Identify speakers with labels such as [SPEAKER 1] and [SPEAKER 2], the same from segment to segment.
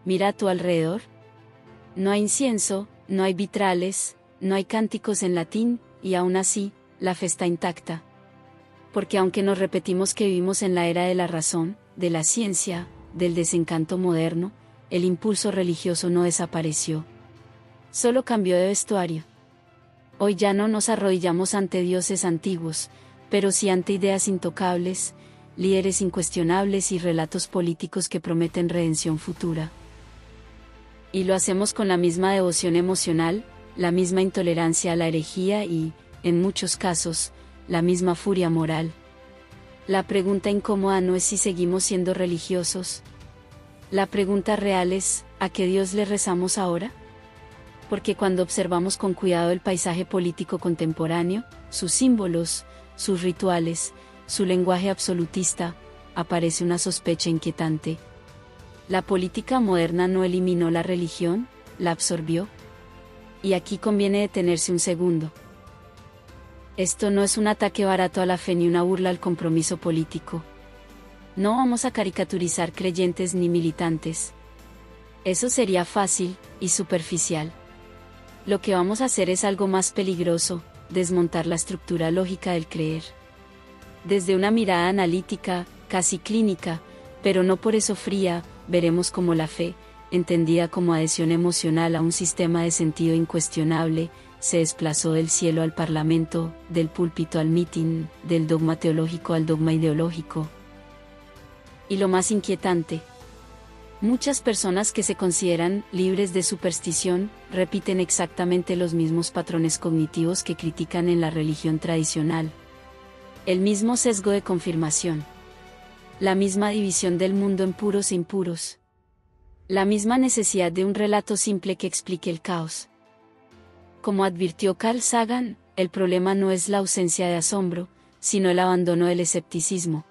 [SPEAKER 1] Mira a tu alrededor. No hay incienso, no hay vitrales, no hay cánticos en latín, y aún así, la fe está intacta. Porque aunque nos repetimos que vivimos en la era de la razón, de la ciencia, del desencanto moderno, el impulso religioso no desapareció. Solo cambió de vestuario. Hoy ya no nos arrodillamos ante dioses antiguos, pero sí ante ideas intocables, líderes incuestionables y relatos políticos que prometen redención futura. Y lo hacemos con la misma devoción emocional, la misma intolerancia a la herejía y, en muchos casos, la misma furia moral. La pregunta incómoda no es si seguimos siendo religiosos. La pregunta real es, ¿a qué Dios le rezamos ahora? Porque cuando observamos con cuidado el paisaje político contemporáneo, sus símbolos, sus rituales, su lenguaje absolutista, aparece una sospecha inquietante. ¿La política moderna no eliminó la religión, la absorbió? Y aquí conviene detenerse un segundo. Esto no es un ataque barato a la fe ni una burla al compromiso político. No vamos a caricaturizar creyentes ni militantes. Eso sería fácil y superficial. Lo que vamos a hacer es algo más peligroso, desmontar la estructura lógica del creer. Desde una mirada analítica, casi clínica, pero no por eso fría, veremos cómo la fe, entendida como adhesión emocional a un sistema de sentido incuestionable, se desplazó del cielo al parlamento, del púlpito al mitin, del dogma teológico al dogma ideológico. Y lo más inquietante, muchas personas que se consideran libres de superstición, repiten exactamente los mismos patrones cognitivos que critican en la religión tradicional. El mismo sesgo de confirmación. La misma división del mundo en puros e impuros. La misma necesidad de un relato simple que explique el caos. Como advirtió Carl Sagan, el problema no es la ausencia de asombro, sino el abandono del escepticismo.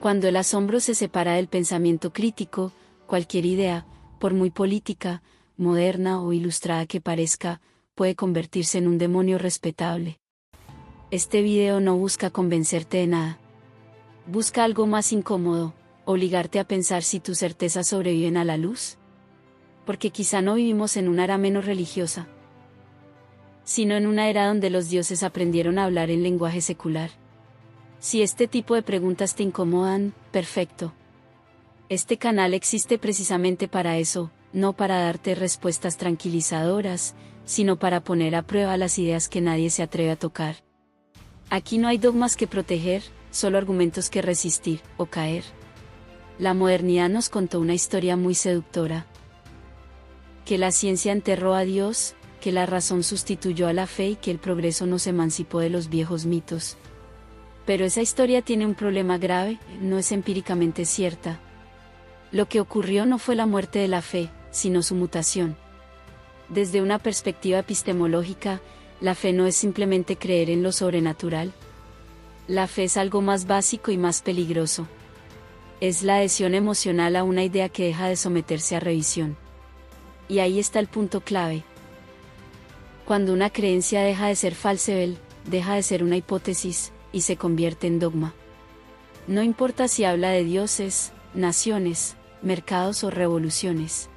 [SPEAKER 1] Cuando el asombro se separa del pensamiento crítico, cualquier idea, por muy política, moderna o ilustrada que parezca, puede convertirse en un demonio respetable. Este video no busca convencerte de nada. Busca algo más incómodo, obligarte a pensar si tus certezas sobreviven a la luz. Porque quizá no vivimos en una era menos religiosa, sino en una era donde los dioses aprendieron a hablar en lenguaje secular. Si este tipo de preguntas te incomodan, perfecto. Este canal existe precisamente para eso, no para darte respuestas tranquilizadoras, sino para poner a prueba las ideas que nadie se atreve a tocar. Aquí no hay dogmas que proteger, solo argumentos que resistir, o caer. La modernidad nos contó una historia muy seductora. Que la ciencia enterró a Dios, que la razón sustituyó a la fe y que el progreso nos emancipó de los viejos mitos. Pero esa historia tiene un problema grave, no es empíricamente cierta. Lo que ocurrió no fue la muerte de la fe, sino su mutación. Desde una perspectiva epistemológica, la fe no es simplemente creer en lo sobrenatural. La fe es algo más básico y más peligroso. Es la adhesión emocional a una idea que deja de someterse a revisión. Y ahí está el punto clave. Cuando una creencia deja de ser falsevel, deja de ser una hipótesis, y se convierte en dogma. No importa si habla de dioses, naciones, mercados o revoluciones.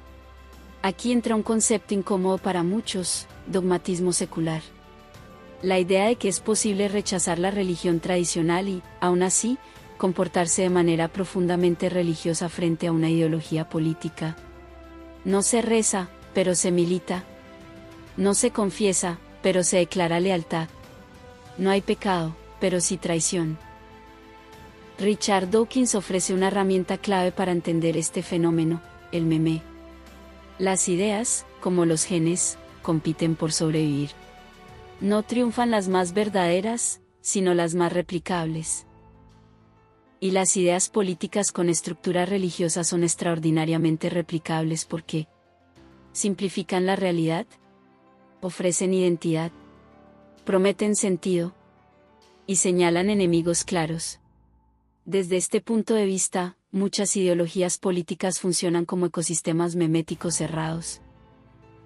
[SPEAKER 1] Aquí entra un concepto incómodo para muchos, dogmatismo secular. La idea de que es posible rechazar la religión tradicional y, aún así, comportarse de manera profundamente religiosa frente a una ideología política. No se reza, pero se milita. No se confiesa, pero se declara lealtad. No hay pecado, pero sí traición. Richard Dawkins ofrece una herramienta clave para entender este fenómeno, el meme. Las ideas, como los genes, compiten por sobrevivir. No triunfan las más verdaderas, sino las más replicables. Y las ideas políticas con estructura religiosa son extraordinariamente replicables porque simplifican la realidad, ofrecen identidad, prometen sentido y señalan enemigos claros. Desde este punto de vista, muchas ideologías políticas funcionan como ecosistemas meméticos cerrados.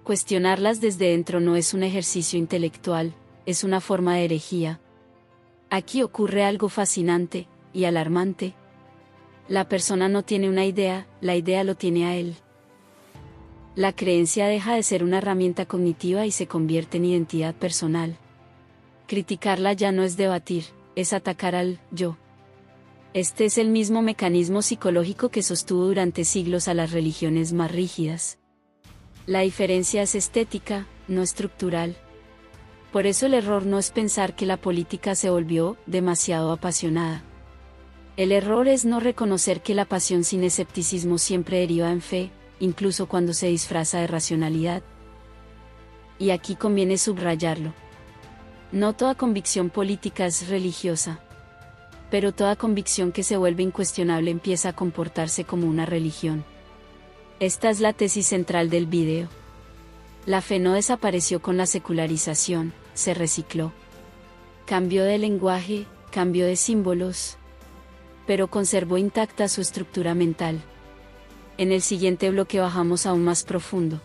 [SPEAKER 1] Cuestionarlas desde dentro no es un ejercicio intelectual, es una forma de herejía. Aquí ocurre algo fascinante y alarmante. La persona no tiene una idea, la idea lo tiene a él. La creencia deja de ser una herramienta cognitiva y se convierte en identidad personal. Criticarla ya no es debatir, es atacar al yo. Este es el mismo mecanismo psicológico que sostuvo durante siglos a las religiones más rígidas. La diferencia es estética, no estructural. Por eso el error no es pensar que la política se volvió demasiado apasionada. El error es no reconocer que la pasión sin escepticismo siempre deriva en fe, incluso cuando se disfraza de racionalidad. Y aquí conviene subrayarlo. No toda convicción política es religiosa. Pero toda convicción que se vuelve incuestionable empieza a comportarse como una religión. Esta es la tesis central del video. La fe no desapareció con la secularización, se recicló. Cambió de lenguaje, cambió de símbolos, pero conservó intacta su estructura mental. En el siguiente bloque bajamos aún más profundo.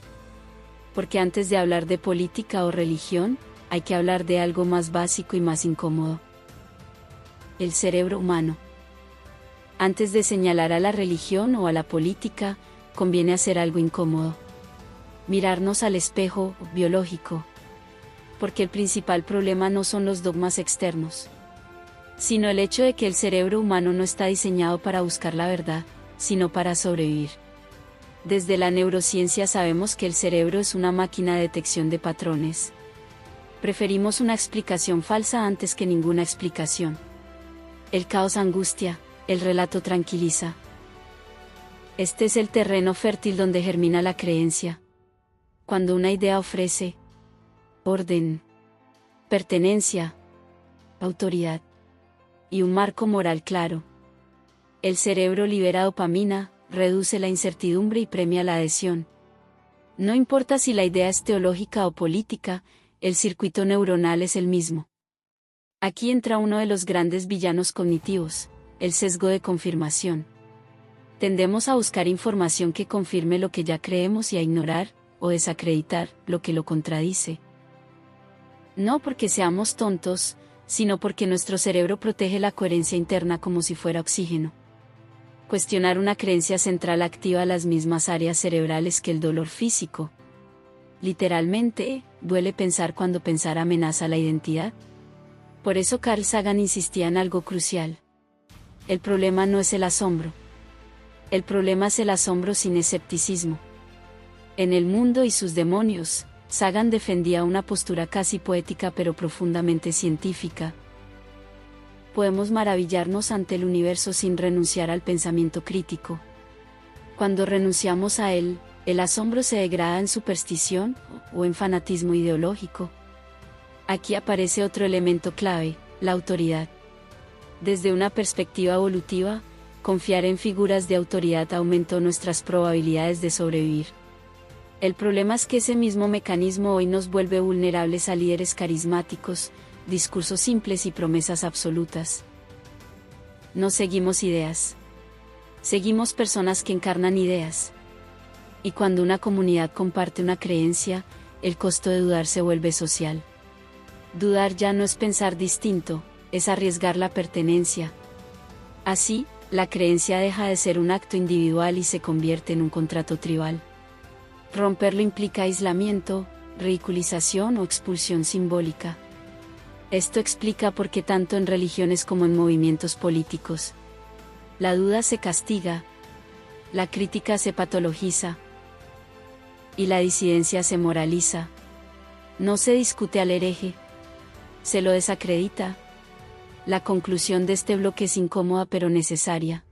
[SPEAKER 1] Porque antes de hablar de política o religión, hay que hablar de algo más básico y más incómodo. El cerebro humano. Antes de señalar a la religión o a la política, conviene hacer algo incómodo. Mirarnos al espejo biológico. Porque el principal problema no son los dogmas externos, sino el hecho de que el cerebro humano no está diseñado para buscar la verdad, sino para sobrevivir. Desde la neurociencia sabemos que el cerebro es una máquina de detección de patrones. Preferimos una explicación falsa antes que ninguna explicación. El caos angustia, el relato tranquiliza. Este es el terreno fértil donde germina la creencia. Cuando una idea ofrece orden, pertenencia, autoridad y un marco moral claro, el cerebro libera dopamina, reduce la incertidumbre y premia la adhesión. No importa si la idea es teológica o política, el circuito neuronal es el mismo. Aquí entra uno de los grandes villanos cognitivos, el sesgo de confirmación. Tendemos a buscar información que confirme lo que ya creemos y a ignorar, o desacreditar, lo que lo contradice. No porque seamos tontos, sino porque nuestro cerebro protege la coherencia interna como si fuera oxígeno. Cuestionar una creencia central activa las mismas áreas cerebrales que el dolor físico. Literalmente, duele pensar cuando pensar amenaza la identidad. Por eso Carl Sagan insistía en algo crucial. El problema no es el asombro. El problema es el asombro sin escepticismo. En El mundo y sus demonios, Sagan defendía una postura casi poética pero profundamente científica. Podemos maravillarnos ante el universo sin renunciar al pensamiento crítico. Cuando renunciamos a él, el asombro se degrada en superstición o en fanatismo ideológico. Aquí aparece otro elemento clave, la autoridad. Desde una perspectiva evolutiva, confiar en figuras de autoridad aumentó nuestras probabilidades de sobrevivir. El problema es que ese mismo mecanismo hoy nos vuelve vulnerables a líderes carismáticos, discursos simples y promesas absolutas. No seguimos ideas. Seguimos personas que encarnan ideas. Y cuando una comunidad comparte una creencia, el costo de dudar se vuelve social. Dudar ya no es pensar distinto, es arriesgar la pertenencia. Así, la creencia deja de ser un acto individual y se convierte en un contrato tribal. Romperlo implica aislamiento, ridiculización o expulsión simbólica. Esto explica por qué tanto en religiones como en movimientos políticos, la duda se castiga, la crítica se patologiza y la disidencia se moraliza. No se discute al hereje, se lo desacredita. La conclusión de este bloque es incómoda pero necesaria.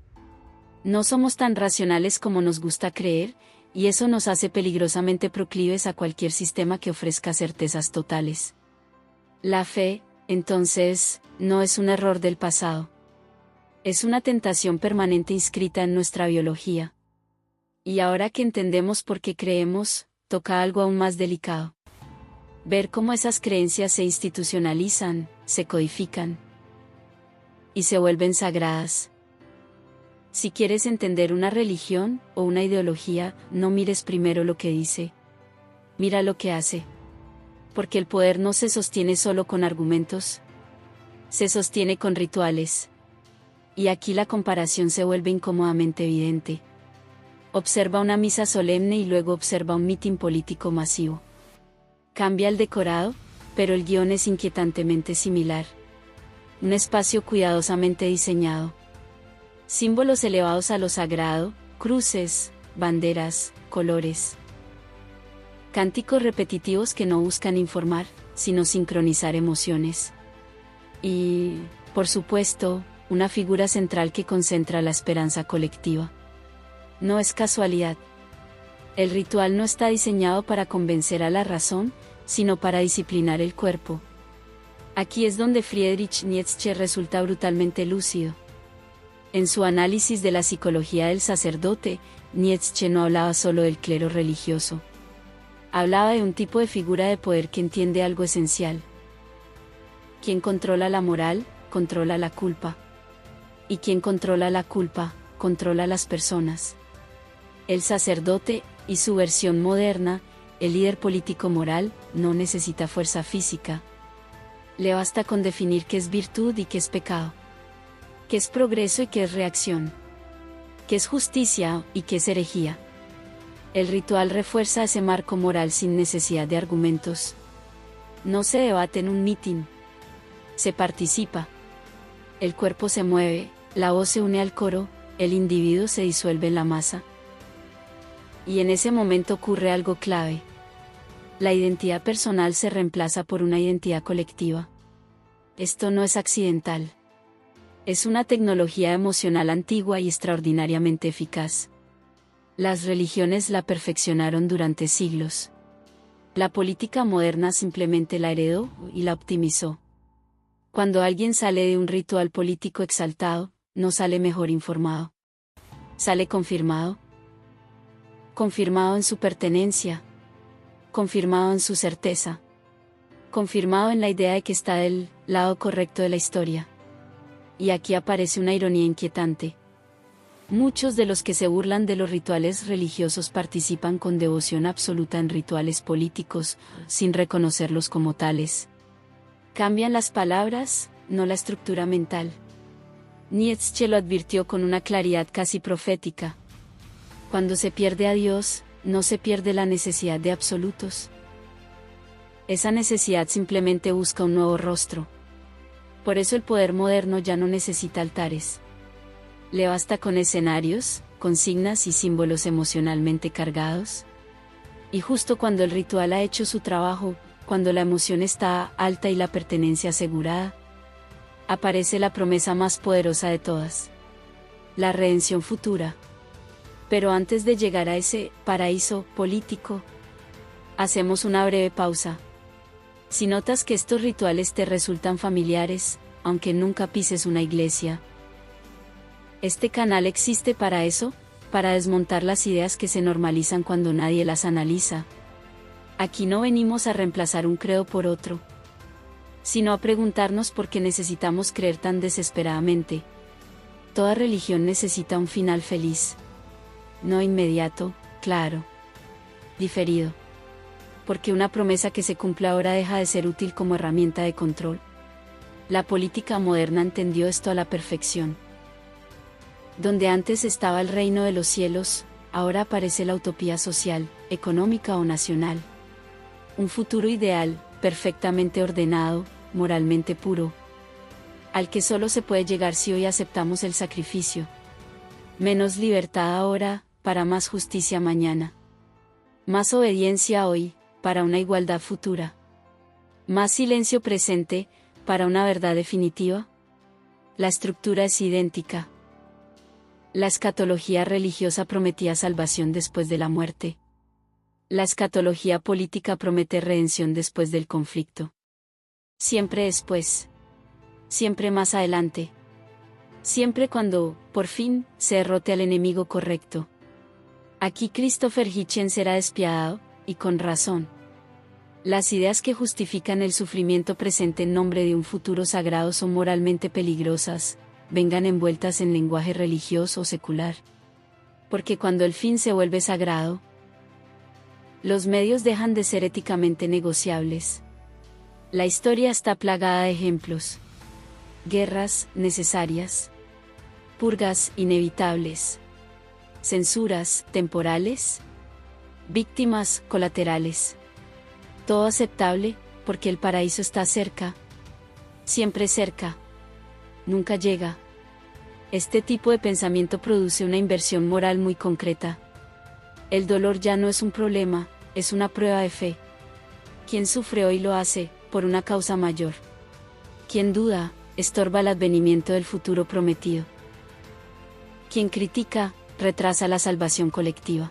[SPEAKER 1] No somos tan racionales como nos gusta creer, y eso nos hace peligrosamente proclives a cualquier sistema que ofrezca certezas totales. La fe, entonces, no es un error del pasado. Es una tentación permanente inscrita en nuestra biología. Y ahora que entendemos por qué creemos, toca algo aún más delicado. Ver cómo esas creencias se institucionalizan, se codifican y se vuelven sagradas. Si quieres entender una religión o una ideología, no mires primero lo que dice. Mira lo que hace. Porque el poder no se sostiene solo con argumentos. Se sostiene con rituales. Y aquí la comparación se vuelve incómodamente evidente. Observa una misa solemne y luego observa un mitin político masivo. Cambia el decorado, pero el guión es inquietantemente similar. Un espacio cuidadosamente diseñado. Símbolos elevados a lo sagrado, cruces, banderas, colores. Cánticos repetitivos que no buscan informar, sino sincronizar emociones. Y, por supuesto, una figura central que concentra la esperanza colectiva. No es casualidad. El ritual no está diseñado para convencer a la razón, sino para disciplinar el cuerpo. Aquí es donde Friedrich Nietzsche resulta brutalmente lúcido. En su análisis de la psicología del sacerdote, Nietzsche no hablaba solo del clero religioso. Hablaba de un tipo de figura de poder que entiende algo esencial. Quien controla la moral, controla la culpa. Y quien controla la culpa, controla las personas. El sacerdote, y su versión moderna, el líder político moral, no necesita fuerza física. Le basta con definir qué es virtud y qué es pecado. Qué es progreso y qué es reacción. Qué es justicia y qué es herejía. El ritual refuerza ese marco moral sin necesidad de argumentos. No se debate en un mitin. Se participa. El cuerpo se mueve, la voz se une al coro, el individuo se disuelve en la masa. Y en ese momento ocurre algo clave. La identidad personal se reemplaza por una identidad colectiva. Esto no es accidental. Es una tecnología emocional antigua y extraordinariamente eficaz. Las religiones la perfeccionaron durante siglos. La política moderna simplemente la heredó y la optimizó. Cuando alguien sale de un ritual político exaltado, no sale mejor informado. Sale confirmado. Confirmado en su pertenencia. Confirmado en su certeza. Confirmado en la idea de que está del lado correcto de la historia. Y aquí aparece una ironía inquietante. Muchos de los que se burlan de los rituales religiosos participan con devoción absoluta en rituales políticos, sin reconocerlos como tales. Cambian las palabras, no la estructura mental. Nietzsche lo advirtió con una claridad casi profética. Cuando se pierde a Dios, no se pierde la necesidad de absolutos. Esa necesidad simplemente busca un nuevo rostro. Por eso el poder moderno ya no necesita altares. Le basta con escenarios, consignas y símbolos emocionalmente cargados. Y justo cuando el ritual ha hecho su trabajo, cuando la emoción está alta y la pertenencia asegurada, aparece la promesa más poderosa de todas. La redención futura. Pero antes de llegar a ese paraíso político, hacemos una breve pausa. Si notas que estos rituales te resultan familiares, aunque nunca pises una iglesia, este canal existe para eso, para desmontar las ideas que se normalizan cuando nadie las analiza. Aquí no venimos a reemplazar un credo por otro, sino a preguntarnos por qué necesitamos creer tan desesperadamente. Toda religión necesita un final feliz. No inmediato, claro. Diferido. Porque una promesa que se cumple ahora deja de ser útil como herramienta de control. La política moderna entendió esto a la perfección. Donde antes estaba el reino de los cielos, ahora aparece la utopía social, económica o nacional. Un futuro ideal, perfectamente ordenado, moralmente puro, al que solo se puede llegar si hoy aceptamos el sacrificio. Menos libertad ahora, para más justicia mañana. Más obediencia hoy, para una igualdad futura. Más silencio presente, para una verdad definitiva. La estructura es idéntica. La escatología religiosa prometía salvación después de la muerte. La escatología política promete redención después del conflicto. Siempre después. Siempre más adelante. Siempre cuando, por fin, se derrote al enemigo correcto. Aquí Christopher Hitchens será despiadado, y con razón. Las ideas que justifican el sufrimiento presente en nombre de un futuro sagrado son moralmente peligrosas, vengan envueltas en lenguaje religioso o secular. Porque cuando el fin se vuelve sagrado, los medios dejan de ser éticamente negociables. La historia está plagada de ejemplos. Guerras necesarias. Purgas inevitables. censuras, temporales, víctimas, colaterales. Todo aceptable, porque el paraíso está cerca. Siempre cerca. Nunca llega. Este tipo de pensamiento produce una inversión moral muy concreta. El dolor ya no es un problema, es una prueba de fe. Quien sufre hoy lo hace, por una causa mayor. Quien duda, estorba el advenimiento del futuro prometido. Quien critica, retrasa la salvación colectiva.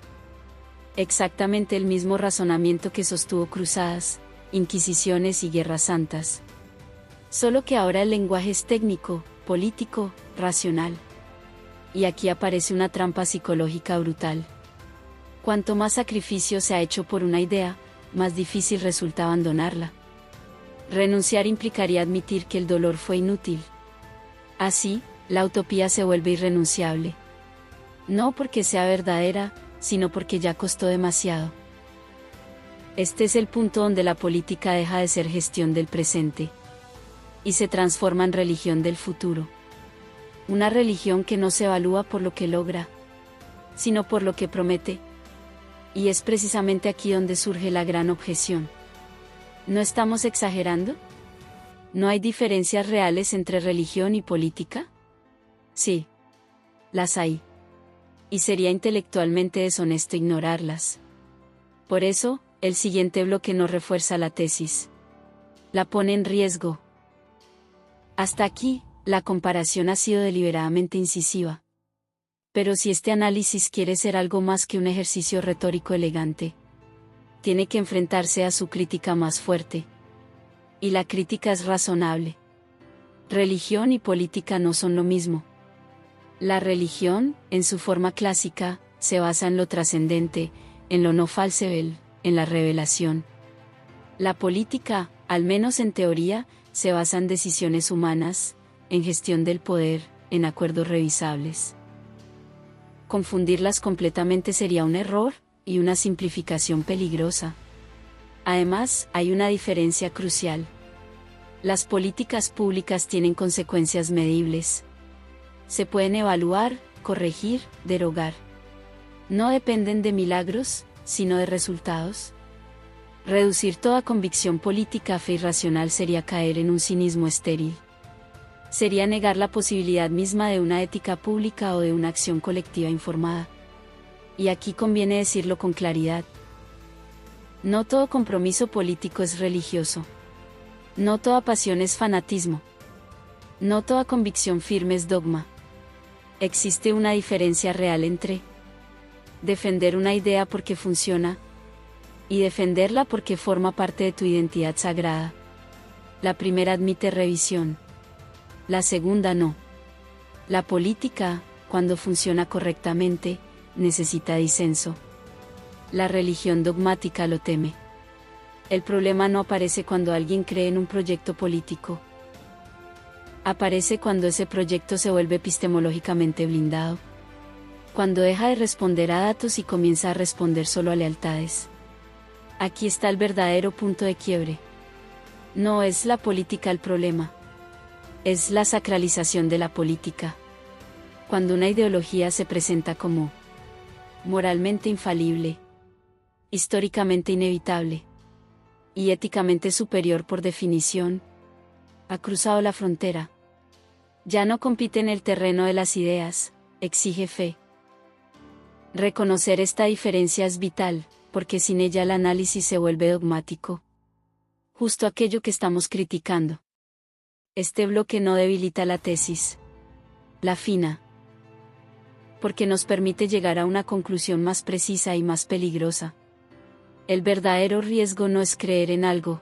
[SPEAKER 1] Exactamente el mismo razonamiento que sostuvo cruzadas, inquisiciones y guerras santas. Solo que ahora el lenguaje es técnico, político, racional. Y aquí aparece una trampa psicológica brutal. Cuanto más sacrificio se ha hecho por una idea, más difícil resulta abandonarla. Renunciar implicaría admitir que el dolor fue inútil. Así, la utopía se vuelve irrenunciable. No porque sea verdadera, sino porque ya costó demasiado. Este es el punto donde la política deja de ser gestión del presente y se transforma en religión del futuro. Una religión que no se evalúa por lo que logra, sino por lo que promete. Y es precisamente aquí donde surge la gran objeción. ¿No estamos exagerando? ¿No hay diferencias reales entre religión y política? Sí. Las hay. Y sería intelectualmente deshonesto ignorarlas. Por eso, el siguiente bloque no refuerza la tesis. La pone en riesgo. Hasta aquí, la comparación ha sido deliberadamente incisiva. Pero si este análisis quiere ser algo más que un ejercicio retórico elegante, tiene que enfrentarse a su crítica más fuerte. Y la crítica es razonable. Religión y política no son lo mismo. La religión, en su forma clásica, se basa en lo trascendente, en lo no falseable, en la revelación. La política, al menos en teoría, se basa en decisiones humanas, en gestión del poder, en acuerdos revisables. Confundirlas completamente sería un error, y una simplificación peligrosa. Además, hay una diferencia crucial. Las políticas públicas tienen consecuencias medibles. Se pueden evaluar, corregir, derogar. No dependen de milagros, sino de resultados. Reducir toda convicción política a fe irracional sería caer en un cinismo estéril. Sería negar la posibilidad misma de una ética pública o de una acción colectiva informada. Y aquí conviene decirlo con claridad. No todo compromiso político es religioso. No toda pasión es fanatismo. No toda convicción firme es dogma. Existe una diferencia real entre defender una idea porque funciona y defenderla porque forma parte de tu identidad sagrada. La primera admite revisión. La segunda no. La política, cuando funciona correctamente, necesita disenso. La religión dogmática lo teme. El problema no aparece cuando alguien cree en un proyecto político. Aparece cuando ese proyecto se vuelve epistemológicamente blindado. Cuando deja de responder a datos y comienza a responder solo a lealtades. Aquí está el verdadero punto de quiebre. No es la política el problema. Es la sacralización de la política. Cuando una ideología se presenta como moralmente infalible, históricamente inevitable y éticamente superior por definición, ha cruzado la frontera. Ya no compite en el terreno de las ideas, exige fe. Reconocer esta diferencia es vital, porque sin ella el análisis se vuelve dogmático. Justo aquello que estamos criticando. Este bloque no debilita la tesis. La afina. Porque nos permite llegar a una conclusión más precisa y más peligrosa. El verdadero riesgo no es creer en algo,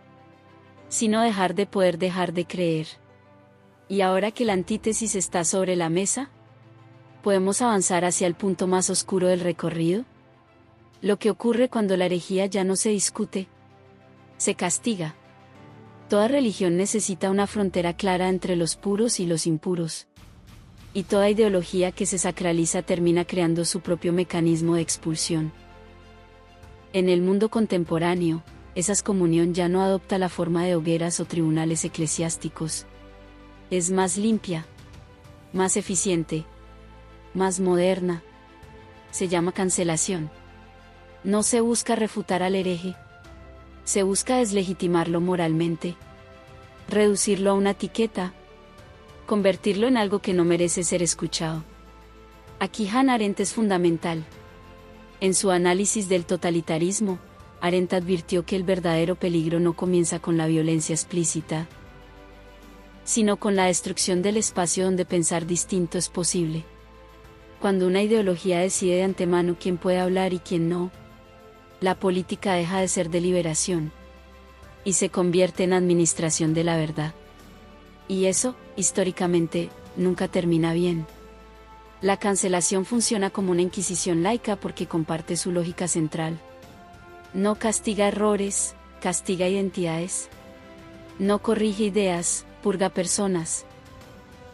[SPEAKER 1] sino dejar de poder dejar de creer. Y ahora que la antítesis está sobre la mesa, ¿podemos avanzar hacia el punto más oscuro del recorrido? Lo que ocurre cuando la herejía ya no se discute, se castiga. Toda religión necesita una frontera clara entre los puros y los impuros. Y toda ideología que se sacraliza termina creando su propio mecanismo de expulsión. En el mundo contemporáneo, esa excomunión ya no adopta la forma de hogueras o tribunales eclesiásticos. Es más limpia, más eficiente, más moderna. se llama cancelación. No se busca refutar al hereje. Se busca deslegitimarlo moralmente. Reducirlo a una etiqueta. Convertirlo en algo que no merece ser escuchado. Aquí Hannah Arendt es fundamental. En su análisis del totalitarismo, Arendt advirtió que el verdadero peligro no comienza con la violencia explícita, sino con la destrucción del espacio donde pensar distinto es posible. Cuando una ideología decide de antemano quién puede hablar y quién no, la política deja de ser deliberación y se convierte en administración de la verdad. Y eso, históricamente, nunca termina bien. La cancelación funciona como una inquisición laica porque comparte su lógica central. No castiga errores, castiga identidades. No corrige ideas, purga personas.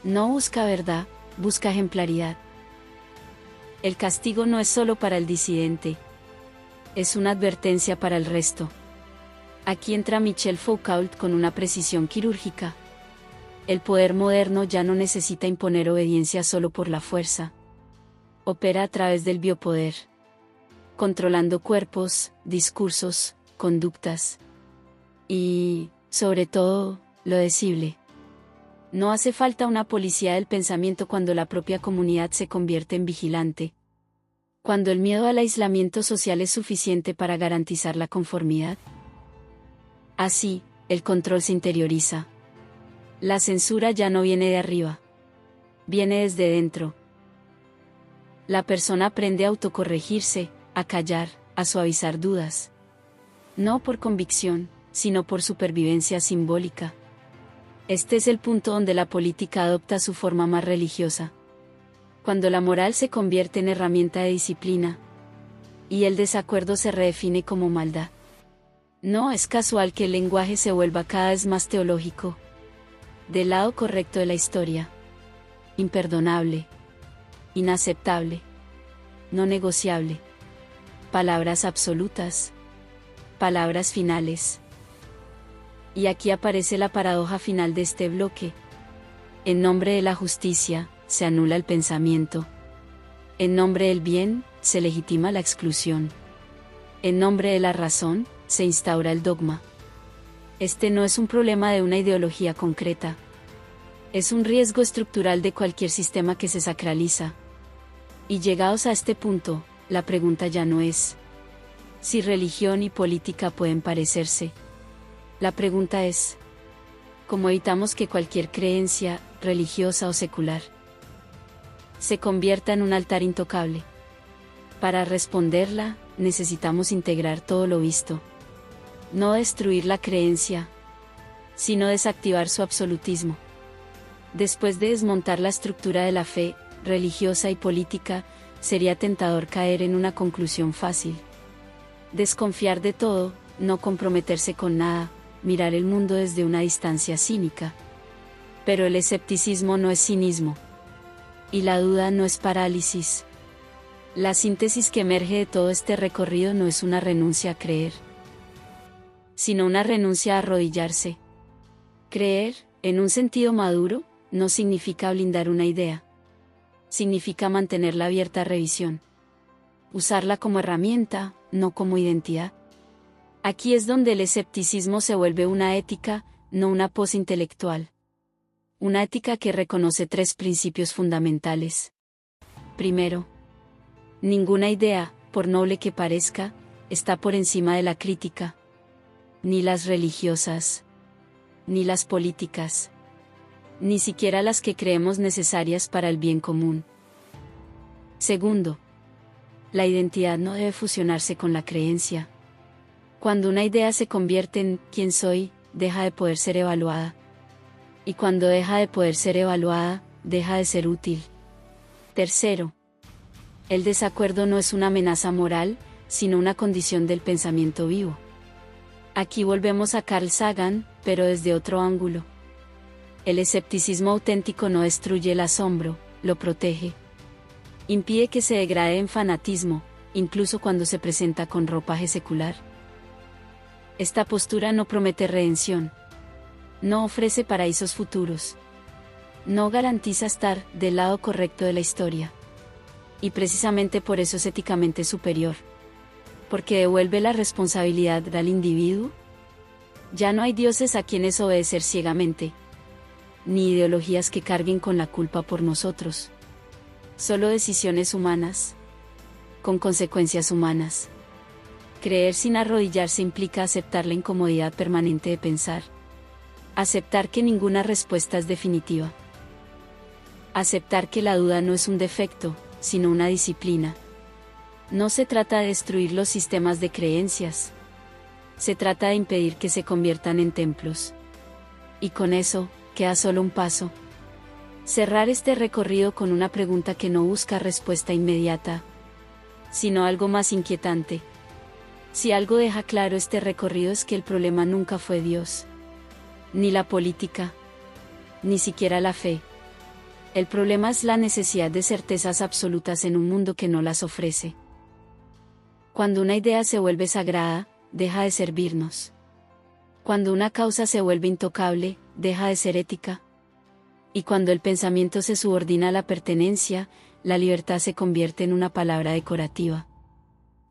[SPEAKER 1] No busca verdad, busca ejemplaridad. El castigo no es solo para el disidente. Es una advertencia para el resto. Aquí entra Michel Foucault con una precisión quirúrgica. El poder moderno ya no necesita imponer obediencia solo por la fuerza. Opera a través del biopoder, controlando cuerpos, discursos, conductas. Y, sobre todo, lo decible. No hace falta una policía del pensamiento cuando la propia comunidad se convierte en vigilante. Cuando el miedo al aislamiento social es suficiente para garantizar la conformidad. Así, el control se interioriza. La censura ya no viene de arriba. Viene desde dentro. La persona aprende a autocorregirse, a callar, a suavizar dudas. No por convicción, sino por supervivencia simbólica. Este es el punto donde la política adopta su forma más religiosa. Cuando la moral se convierte en herramienta de disciplina. Y el desacuerdo se redefine como maldad. No es casual que el lenguaje se vuelva cada vez más teológico. Del lado correcto de la historia. Imperdonable. Inaceptable. No negociable. Palabras absolutas. Palabras finales. Y aquí aparece la paradoja final de este bloque. En nombre de la justicia, se anula el pensamiento. En nombre del bien, se legitima la exclusión. En nombre de la razón, se instaura el dogma. Este no es un problema de una ideología concreta. Es un riesgo estructural de cualquier sistema que se sacraliza. Y llegados a este punto, la pregunta ya no es si religión y política pueden parecerse. La pregunta es, ¿cómo evitamos que cualquier creencia, religiosa o secular, se convierta en un altar intocable? Para responderla, necesitamos integrar todo lo visto. No destruir la creencia, sino desactivar su absolutismo. Después de desmontar la estructura de la fe, religiosa y política, sería tentador caer en una conclusión fácil. Desconfiar de todo, no comprometerse con nada, mirar el mundo desde una distancia cínica. Pero el escepticismo no es cinismo. Y la duda no es parálisis. La síntesis que emerge de todo este recorrido no es una renuncia a creer, sino una renuncia a arrodillarse. Creer, en un sentido maduro, no significa blindar una idea. Significa mantenerla abierta a revisión. Usarla como herramienta, no como identidad. Aquí es donde el escepticismo se vuelve una ética, no una pose intelectual. Una ética que reconoce tres principios fundamentales. Primero, ninguna idea, por noble que parezca, está por encima de la crítica. Ni las religiosas, ni las políticas, ni siquiera las que creemos necesarias para el bien común. Segundo, la identidad no debe fusionarse con la creencia. Cuando una idea se convierte en «quién soy», deja de poder ser evaluada. Y cuando deja de poder ser evaluada, deja de ser útil. Tercero, el desacuerdo no es una amenaza moral, sino una condición del pensamiento vivo. Aquí volvemos a Carl Sagan, pero desde otro ángulo. El escepticismo auténtico no destruye el asombro, lo protege. Impide que se degrade en fanatismo, incluso cuando se presenta con ropaje secular. Esta postura no promete redención. No ofrece paraísos futuros. No garantiza estar del lado correcto de la historia. Y precisamente por eso es éticamente superior. Porque devuelve la responsabilidad al individuo. Ya no hay dioses a quienes obedecer ciegamente, ni ideologías que carguen con la culpa por nosotros. Solo decisiones humanas, con consecuencias humanas. Creer sin arrodillarse implica aceptar la incomodidad permanente de pensar. Aceptar que ninguna respuesta es definitiva. Aceptar que la duda no es un defecto, sino una disciplina. No se trata de destruir los sistemas de creencias. Se trata de impedir que se conviertan en templos. Y con eso, queda solo un paso. Cerrar este recorrido con una pregunta que no busca respuesta inmediata, sino algo más inquietante. Si algo deja claro este recorrido es que el problema nunca fue Dios, ni la política, ni siquiera la fe. El problema es la necesidad de certezas absolutas en un mundo que no las ofrece. Cuando una idea se vuelve sagrada, deja de servirnos. Cuando una causa se vuelve intocable, deja de ser ética. Y cuando el pensamiento se subordina a la pertenencia, la libertad se convierte en una palabra decorativa.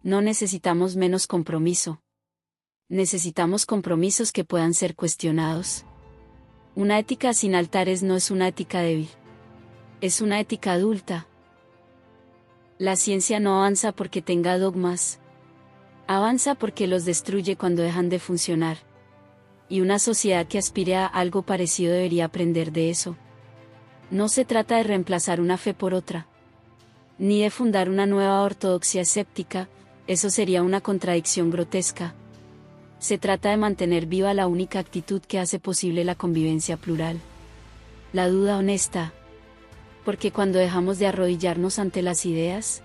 [SPEAKER 1] No necesitamos menos compromiso. Necesitamos compromisos que puedan ser cuestionados. Una ética sin altares no es una ética débil. Es una ética adulta. La ciencia no avanza porque tenga dogmas. Avanza porque los destruye cuando dejan de funcionar. Y una sociedad que aspire a algo parecido debería aprender de eso. No se trata de reemplazar una fe por otra, ni de fundar una nueva ortodoxia escéptica, eso sería una contradicción grotesca. Se trata de mantener viva la única actitud que hace posible la convivencia plural. La duda honesta. Porque cuando dejamos de arrodillarnos ante las ideas,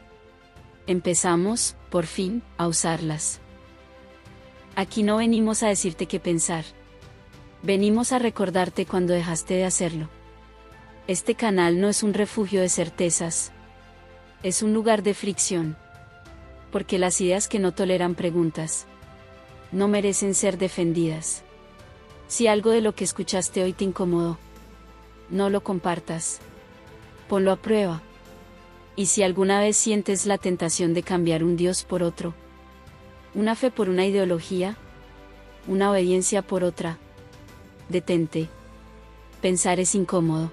[SPEAKER 1] empezamos, por fin, a usarlas. Aquí no venimos a decirte qué pensar. Venimos a recordarte cuando dejaste de hacerlo. Este canal no es un refugio de certezas. Es un lugar de fricción. Porque las ideas que no toleran preguntas no merecen ser defendidas. Si algo de lo que escuchaste hoy te incomodó, no lo compartas. Ponlo a prueba. Y si alguna vez sientes la tentación de cambiar un Dios por otro, una fe por una ideología, una obediencia por otra, detente. Pensar es incómodo.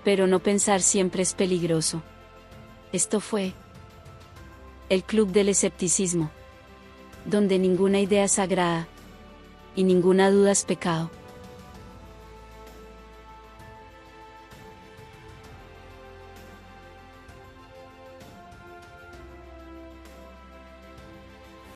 [SPEAKER 1] Pero no pensar siempre es peligroso. Esto fue el Club del Escepticismo, donde ninguna idea es sagrada y ninguna duda es pecado.